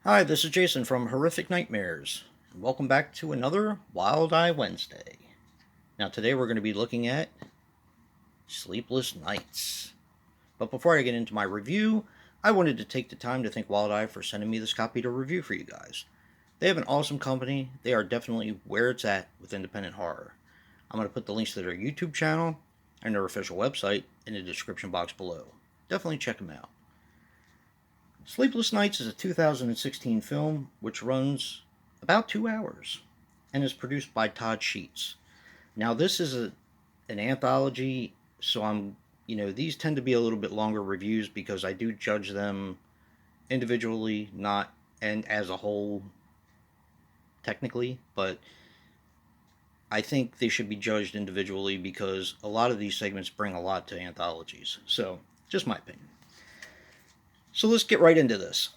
Hi, this is Jason from Horrific Nightmares. Welcome back to another Wild Eye Wednesday. Now, today we're going to be looking at Sleepless Nights. But before I get into my review, I wanted to take the time to thank Wild Eye for sending me this copy to review for you guys. They have an awesome company. They are definitely where it's at with independent horror. I'm going to put the links to their YouTube channel and their official website in the description box below. Definitely check them out. Sleepless Nights is a 2016 film which runs about 2 hours and is produced by Todd Sheets. Now, this is an anthology, so these tend to be a little bit longer reviews because I do judge them individually, not and as a whole, technically, but I think they should be judged individually because a lot of these segments bring a lot to anthologies. So, just my opinion. So let's get right into this.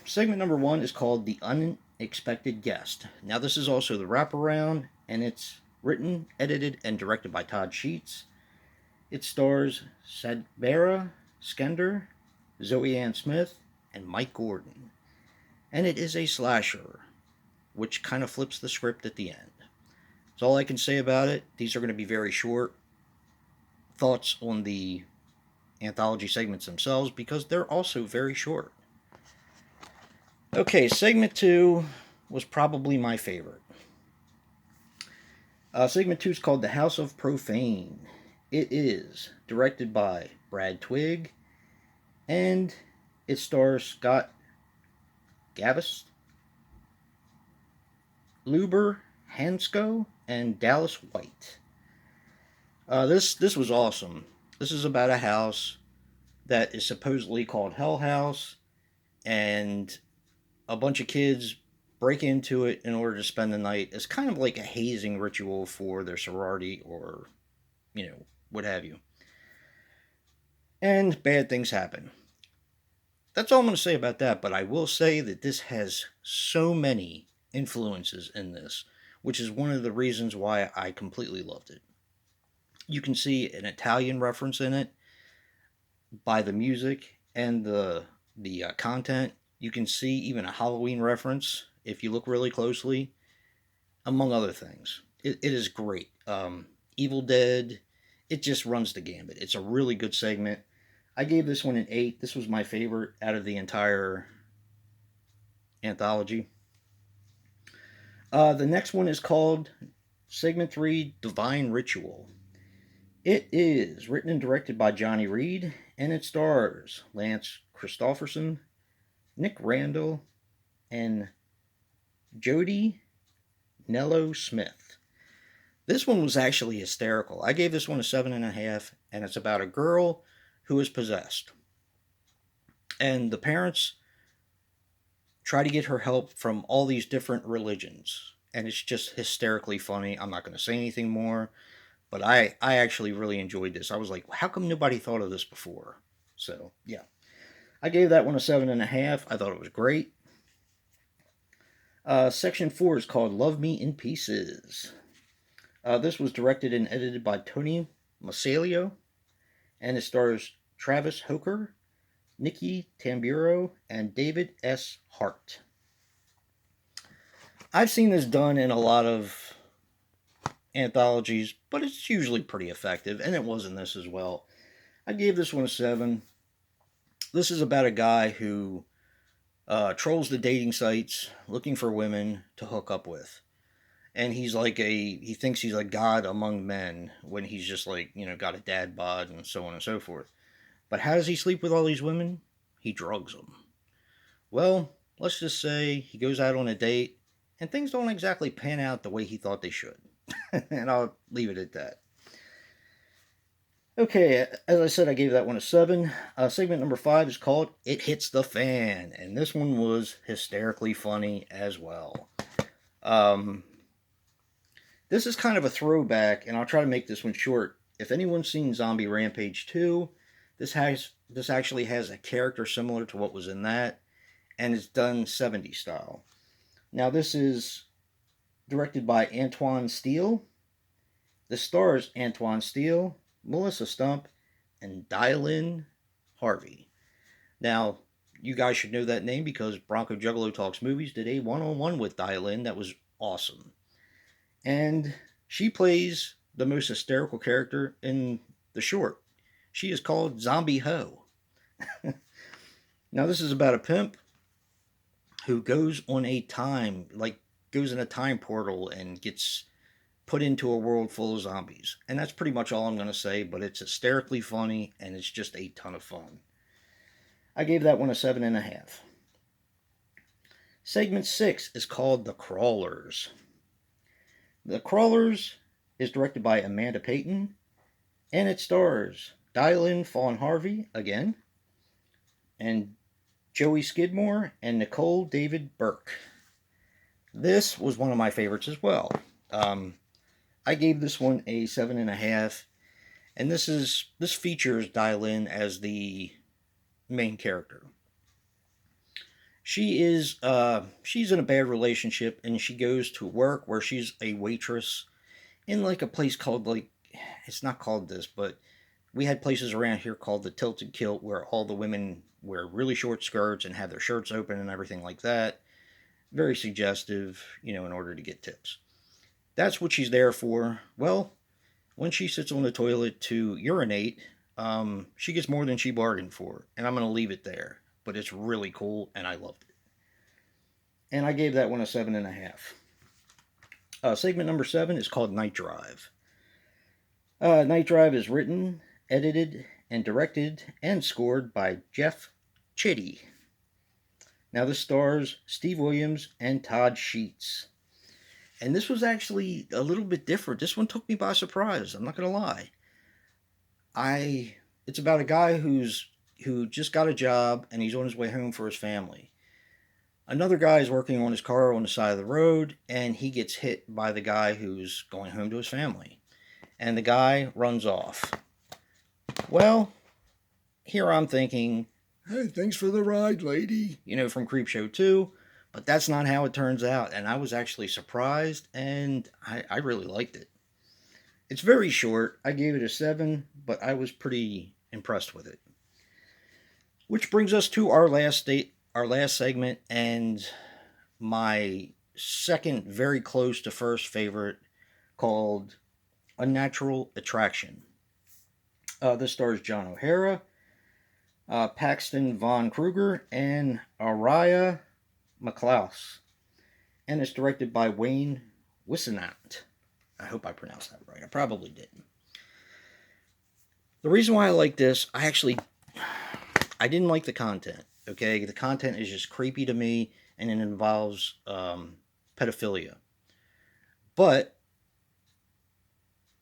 Segment number one is called The Unexpected Guest. Now, this is also the wraparound, and it's written, edited, and directed by Todd Sheets. It stars Sadbara Skender, Zoe Ann Smith, and Mike Gordon. And it is a slasher, which kind of flips the script at the end. That's all I can say about it. These are going to be very short thoughts on the anthology segments themselves because they're also very short. Okay, segment two was probably my favorite. Segment two is called The House of Profane. It is directed by Brad Twigg, and it stars Scott Gavest, Luber Hansko, and Dallas White. This was awesome. This is about a house that is supposedly called Hell House, and a bunch of kids break into it in order to spend the night. It's kind of like a hazing ritual for their sorority or, what have you. And bad things happen. That's all I'm going to say about that, but I will say that this has so many influences in this, which is one of the reasons why I completely loved it. You can see an Italian reference in it by the music and the content. You can see even a Halloween reference if you look really closely, among other things. It is great. Evil Dead, it just runs the gambit. It's a really good segment. I gave this one an 8. This was my favorite out of the entire anthology. The next one is called Segment 3 Divine Ritual. It is written and directed by Johnny Reed, and it stars Lance Christopherson, Nick Randall, and Jody Nello Smith. This one was actually hysterical. I gave this one a 7.5, and it's about a girl who is possessed. And the parents try to get her help from all these different religions. And it's just hysterically funny. I'm not going to say anything more. But I actually really enjoyed this. I was like, how come nobody thought of this before? So, yeah. I gave that one a 7.5. I thought it was great. Section 4 is called Love Me in Pieces. This was directed and edited by Tony Masalio, and it stars Travis Hoker, Nikki Tamburo, and David S. Hart. I've seen this done in a lot of anthologies, but it's usually pretty effective, and it was in this as well. I gave this one a 7. This is about a guy who trolls the dating sites looking for women to hook up with. And he thinks he's a god among men when he's just got a dad bod and so on and so forth. But how does he sleep with all these women? He drugs them. Well, let's just say he goes out on a date and things don't exactly pan out the way he thought they should. And I'll leave it at that. Okay, as I said, I gave that one a 7. Segment number 5 is called It Hits the Fan, and this one was hysterically funny as well. This is kind of a throwback, and I'll try to make this one short. If anyone's seen Zombie Rampage 2, this actually has a character similar to what was in that, and it's done 70s style. Now, this is directed by Antoine Steele. The stars Antoine Steele, Melissa Stump, and Dylan Harvey. Now, you guys should know that name because Bronco Juggalo Talks Movies did a one-on-one with Dial-In that was awesome. And she plays the most hysterical character in the short. She is called Zombie Ho. Now, this is about a pimp who goes on a time, like, goes in a time portal and gets put into a world full of zombies. And that's pretty much all I'm going to say, but it's hysterically funny and it's just a ton of fun. I gave that one a 7.5. Segment 6 is called The Crawlers. The Crawlers is directed by Amanda Payton, and it stars Dylan Fawn Harvey again, and Joey Skidmore, and Nicole David Burke. This was one of my favorites as well. I gave this one a 7.5, and this features Dylan as the main character. She's in a bad relationship, and she goes to work where she's a waitress in like a place called, like, it's not called this, but we had places around here called the Tilted Kilt where all the women wear really short skirts and have their shirts open and everything like that. Very suggestive, in order to get tips. That's what she's there for. Well, when she sits on the toilet to urinate, she gets more than she bargained for, and I'm going to leave it there. But it's really cool, and I loved it. And I gave that one a 7.5. Segment number 7 is called Night Drive. Night Drive is written, edited, and directed, and scored by Jeff Chitty. Now this stars Steve Williams and Todd Sheets. And this was actually a little bit different. This one took me by surprise, I'm not going to lie. It's about a guy who just got a job and he's on his way home for his family. Another guy is working on his car on the side of the road, and he gets hit by the guy who's going home to his family. And the guy runs off. Well, here I'm thinking, hey, thanks for the ride, lady, from Creepshow 2. But that's not how it turns out, and I was actually surprised, and I really liked it. It's very short. I gave it a 7, but I was pretty impressed with it. Which brings us to our last segment, and my second very close to first favorite, called Unnatural Attraction. This stars John O'Hara, Paxton Von Kruger, and Araya McLaus, and it's directed by Wayne Wissenant. I hope I pronounced that right. I probably didn't. The reason why I like this, I didn't like the content. Okay, the content is just creepy to me, and it involves pedophilia. But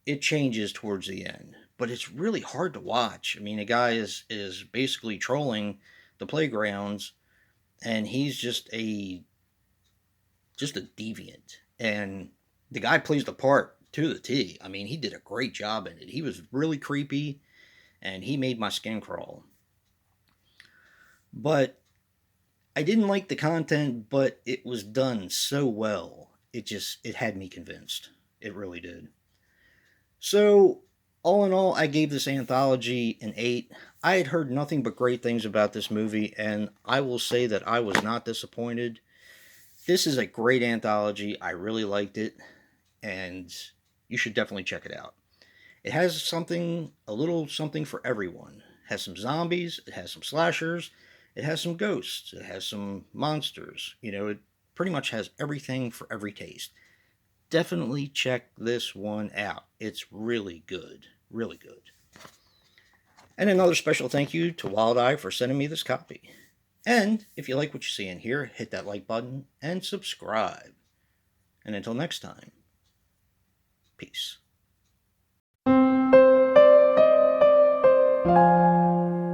it changes towards the end. But it's really hard to watch. I mean, a guy is basically trolling the playgrounds, and he's just a deviant. And the guy plays the part to the T. I mean, he did a great job in it. He was really creepy, and he made my skin crawl. But I didn't like the content, but it was done so well. It had me convinced. It really did. So, all in all, I gave this anthology an 8. I had heard nothing but great things about this movie, and I will say that I was not disappointed. This is a great anthology. I really liked it, and you should definitely check it out. It has a little something for everyone. It has some zombies, it has some slashers, it has some ghosts, it has some monsters. It pretty much has everything for every taste. Definitely check this one out. It's really good. Really good. And another special thank you to Wild Eye for sending me this copy. And if you like what you see in here, hit that like button and subscribe. And until next time, peace.